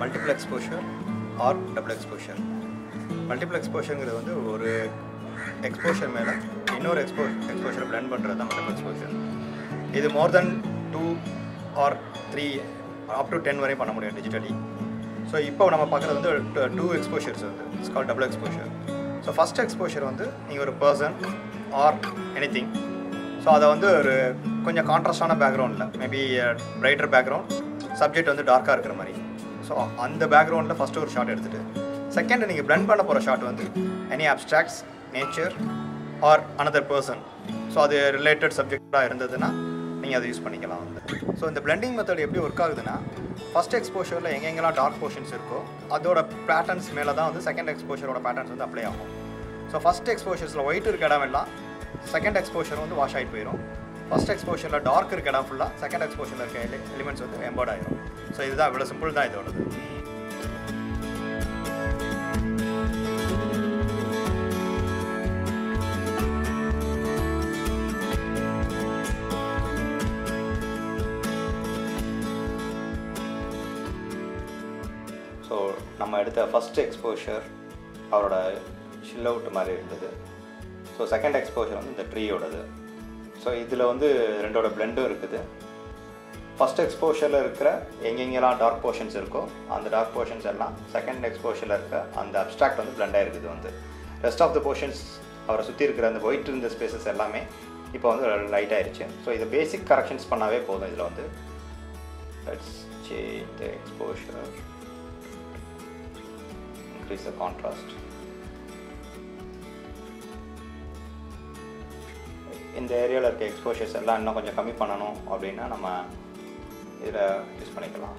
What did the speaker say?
multiple exposure or double exposure. Multiple exposure is ஒரு exposure மேல இன்னொரு exposure blend பண்றது தான் multiple exposure. இது more than 2 or 3 up to 10 வரை பண்ண முடியும் digitally. So இப்போ நம்ம பார்க்குறது வந்து 2 exposures வந்து it's called double exposure. So first exposure வந்து நீங்க ஒரு person or anything. So அதை வந்து ஒரு கொஞ்சம் கான்ட்ராஸ்டான பேக்ரவுண்டில் மேபி பிரைட்டர் பேக்ரவுண்ட் சப்ஜெக்ட் வந்து டார்க்காக இருக்கிற மாதிரி. ஸோ அந்த பேக்ரவுண்டில் ஃபஸ்ட்டு ஒரு ஷாட் எடுத்துகிட்டு செகண்ட் நீங்கள் பிளெண்ட் பண்ண போகிற ஷாட் வந்து any abstracts nature or another person. So அது ரிலேட்டட் சப்ஜெக்டாக இருந்ததுன்னா நீங்கள் அதை யூஸ் பண்ணிக்கலாம் வந்து. ஸோ இந்த பிளெண்டிங் மெத்தட் எப்படி ஒர்க் ஆகுதுன்னா ஃபஸ்ட் எக்ஸ்போஷரில் எங்கெங்கெல்லாம் டார்க் போர்ஷன்ஸ் இருக்கோ அதோட பேட்டர்ன்ஸ் மேலே தான் வந்து செகண்ட் எக்ஸ்போஷரோட பேட்டர்ன்ஸ் வந்து அப்ளை ஆகும். ஸோ ஃபஸ்ட் எக்ஸ்போஷர்ஸில் ஒயிட் இருக்க இடம் எல்லாம் செகண்ட் எக்ஸ்போஷர் வந்து வாஷ் ஆகிட்டு போயிடும். ஃபஸ்ட் எக்ஸ்போஷரில் டார்க் இருக்க இடம் ஃபுல்லாக செகண்ட் எக்ஸ்போஷரில் இருக்க எலிமெண்ட்ஸ் வந்து எம்பர்ட் ஆகிடும். ஸோ இதுதான் இவ்வளோ சிம்பிள் தான் இதோடது. ஸோ நம்ம எடுத்த ஃபஸ்ட் எக்ஸ்போஷர் அவரோட ஷில் அவுட் மாதிரி இருந்தது. ஸோ செகண்ட் எக்ஸ்போஷர் வந்து இந்த ட்ரீயோடது. ஸோ இதில் வந்து ரெண்டோட பிளெண்டும் இருக்குது. ஃபஸ்ட் எக்ஸ்போஷரில் இருக்கிற எங்கெங்கெல்லாம் டார்க் போர்ஷன்ஸ் இருக்கோ அந்த டார்க் போர்ஷன்ஸ் எல்லாம் செகண்ட் எக்ஸ்போஷரில் இருக்க அந்த அப்ஸ்ட்ராக்ட் வந்து பிளெண்டாக இருக்குது வந்து. ரெஸ்ட் ஆஃப் த போர்ஷன்ஸ் அவரை சுற்றி இருக்கிற அந்த ஒயிட் இருந்த ஸ்பேசஸ் எல்லாமே இப்போ வந்து லைட் ஆயிடுச்சு. ஸோ இதை பேசிக் கரெக்ஷன்ஸ் பண்ணாவே போதும். இதில் வந்து let's change the exposure, increase the contrast. இந்த ஏரியாவில் இருக்க எக்ஸ்போஷர்ஸ் எல்லாம் இன்னும் கொஞ்சம் கம்மி பண்ணணும் அப்படின்னா நம்ம இதில் யூஸ் பண்ணிக்கலாம்.